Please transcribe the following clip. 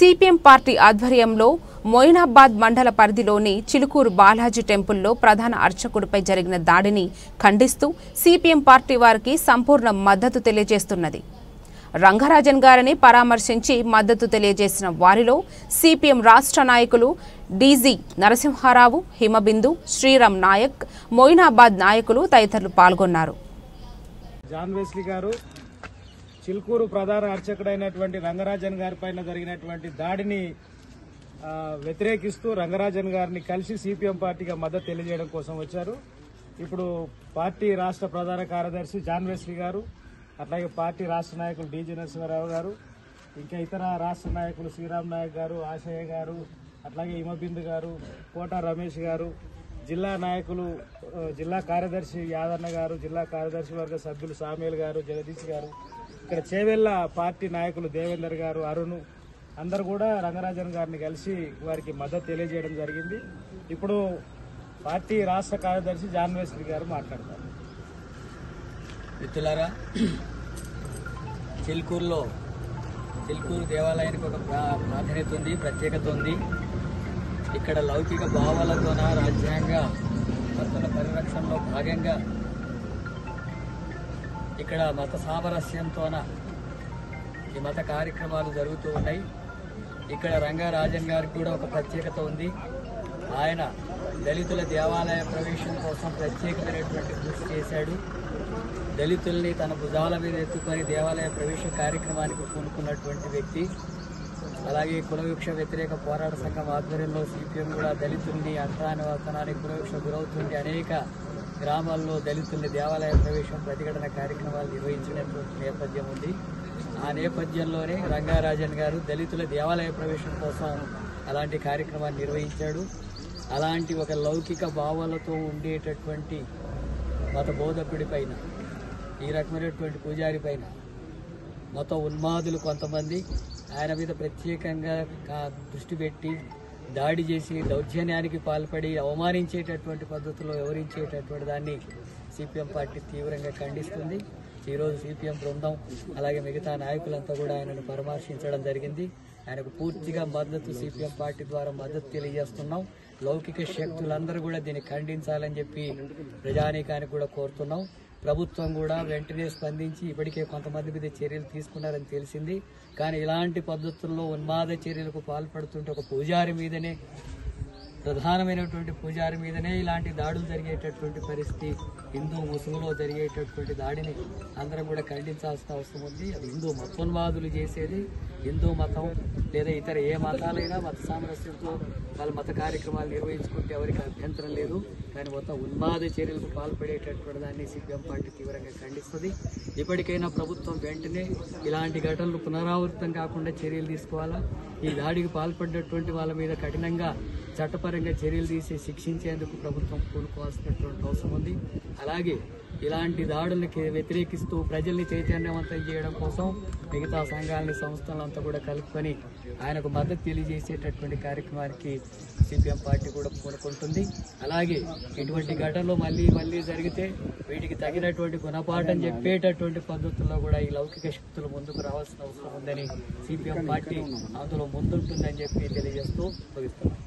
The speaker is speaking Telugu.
సిపిఎం పార్టీ ఆధ్వర్యంలో మొయినాబాద్ మండల పరిధిలోని చిలుకూరు బాలాజీ టెంపుల్లో ప్రధాన అర్చకుడిపై జరిగిన దాడిని ఖండిస్తూ సిపిఎం పార్టీ వారికి సంపూర్ణ మద్దతు తెలియజేస్తున్నది. రంగరాజన్ గారిని పరామర్శించి మద్దతు తెలియజేసిన వారిలో సిపిఎం రాష్ట్ర నాయకులు డీజీ నరసింహారావు, హిమబిందు, శ్రీరామ్ నాయక్, మొయినాబాద్ నాయకులు తదితరులు పాల్గొన్నారు. చిలుకూరు ప్రధాన అర్చకుడైనటువంటి రంగరాజన్ గారి పైన జరిగినటువంటి దాడిని వ్యతిరేకిస్తూ రంగరాజన్ గారిని కలిసి సిపిఎం పార్టీగా మద్దతు తెలియజేయడం కోసం వచ్చారు. ఇప్పుడు పార్టీ రాష్ట్ర ప్రధాన కార్యదర్శి జాన్ వెస్లీ గారు, అట్లాగే పార్టీ రాష్ట్ర నాయకులు డీజీ నరసింహారావు గారు, ఇంకా ఇతర రాష్ట్ర నాయకులు శ్రీరామ్ నాయక్ గారు, ఆశయ్య గారు, అట్లాగే హిమబిందు గారు, కోట రమేష్ గారు, జిల్లా నాయకులు జిల్లా కార్యదర్శి యాదన్న గారు, జిల్లా కార్యదర్శి వర్గ సభ్యులు సామేల్ గారు, జగదీష్ గారు, ఇక్కడ చేవెళ్ల పార్టీ నాయకులు దేవేందర్ గారు, అరుణ్ అందరూ కూడా రంగరాజన్ గారిని కలిసి వారికి మద్దతు తెలియజేయడం జరిగింది. ఇప్పుడు పార్టీ రాష్ట్ర కార్యదర్శి జాన్ వెస్లీ గారు మాట్లాడతారు. మిత్రులారా, చిలుకూరు దేవాలయానికి ఒక ప్రాధాన్యత ఉంది, ప్రత్యేకత ఉంది. ఇక్కడ లౌకిక భావాలతోన రాజ్యాంగ హక్కుల పరిరక్షణలో భాగంగా ఇక్కడ మత సామరస్యంతోన ఈ మత కార్యక్రమాలు జరుగుతూ ఉన్నాయి. ఇక్కడ రంగరాజన్ గారికి కూడా ఒక ప్రత్యేకత ఉంది. ఆయన దళితుల దేవాలయ ప్రవేశం కోసం ప్రత్యేకమైనటువంటి కృషి చేశాడు. దళితుల్ని తన భుజాల మీద ఎత్తుకొని దేవాలయ ప్రవేశ కార్యక్రమానికి పూనుకున్నటువంటి వ్యక్తి. అలాగే కులవివక్ష వ్యతిరేక పోరాట సంఘం ఆధ్వర్యంలో సిపిఎం కూడా దళితుల్ని అంతరానివర్తనానికి కులవివక్ష గురవుతుంది అనేక గ్రామాల్లో దళితుల్ని దేవాలయ ప్రవేశం ప్రతిఘటన కార్యక్రమాలు నిర్వహించినటువంటి నేపథ్యం ఉంది. ఆ నేపథ్యంలోనే రంగరాజన్ గారు దళితుల దేవాలయ ప్రవేశం కోసం అలాంటి కార్యక్రమాన్ని నిర్వహించాడు. అలాంటి ఒక లౌకిక భావాలతో ఉండేటటువంటి మత బోధకుడి పైన, ఈ రకమైనటువంటి పూజారి పైన మత ఉన్మాదులు కొంతమంది ఆయన మీద ప్రత్యేకంగా దృష్టి పెట్టి దాడి చేసి దౌర్జన్యానికి పాల్పడి అవమానించేటటువంటి పద్ధతిలో వివరించేటటువంటి దాన్ని సిపిఎం పార్టీ తీవ్రంగా ఖండిస్తుంది. ఈరోజు సిపిఎం బృందం అలాగే మిగతా నాయకులంతా కూడా ఆయనను పరామర్శించడం జరిగింది. ఆయనకు పూర్తిగా మద్దతు సిపిఎం పార్టీ ద్వారా మద్దతు తెలియజేస్తున్నాం. లౌకిక శక్తులందరూ కూడా దీన్ని ఖండించాలని చెప్పి ప్రజానీకానికి కూడా కోరుతున్నాం. ప్రభుత్వం కూడా వెంటనే స్పందించి ఇప్పటికే కొంతమంది మీద చర్యలు తీసుకున్నారని తెలిసింది. కానీ ఇలాంటి పద్ధతుల్లో ఉన్మాద చర్యలకు పాల్పడుతుంటే ఒక పూజారి మీదనే, ప్రధానమైనటువంటి పూజారి మీదనే ఇలాంటి దాడులు జరిగేటటువంటి పరిస్థితి, హిందూ ముసుగులో జరిగేటటువంటి దాడిని అందరం కూడా ఖండించాల్సిన అవసరం ఉంది. అది హిందూ మతోన్మాదులు చేసేది. హిందూ మతం లేదా ఇతర ఏ మతాలైనా మత సామరస్యంతో వాళ్ళ మత కార్యక్రమాలు నిర్వహించుకుంటే ఎవరికి అభ్యంతరం లేదు. కానీ మొత్తం ఉన్మాద చర్యలకు పాల్పడేటటువంటి దాన్ని సిపిఎం పార్టీ తీవ్రంగా ఖండిస్తుంది. ఇప్పటికైనా ప్రభుత్వం వెంటనే ఇలాంటి ఘటనలు పునరావృతం కాకుండా చర్యలు తీసుకోవాలా. ఈ దాడికి పాల్పడినటువంటి వాళ్ళ మీద కఠినంగా చట్టపరంగా చర్యలు తీసి శిక్షించేందుకు ప్రభుత్వం పూనుకోవాల్సినటువంటి అవసరం ఉంది. అలాగే ఇలాంటి దాడులకి వ్యతిరేకిస్తూ ప్రజల్ని చైతన్యవంతం చేయడం కోసం మిగతా సంఘాలని, సంస్థలంతా కూడా కలుపుకొని ఆయనకు మద్దతు తెలియజేసేటటువంటి కార్యక్రమానికి సిపిఎం పార్టీ కూడా పూనుకుంటుంది. అలాగే ఇటువంటి ఘటనలు మళ్ళీ జరిగితే వీటికి తగినటువంటి గుణపాఠం చెప్పేటటువంటి పద్ధతుల్లో కూడా ఈ లౌకిక శక్తులు ముందుకు రావాల్సిన అవసరం ఉందని సిపిఎం పార్టీ అందులో ముందుంటుందని చెప్పి తెలియజేస్తూ ముగిస్తున్నాం.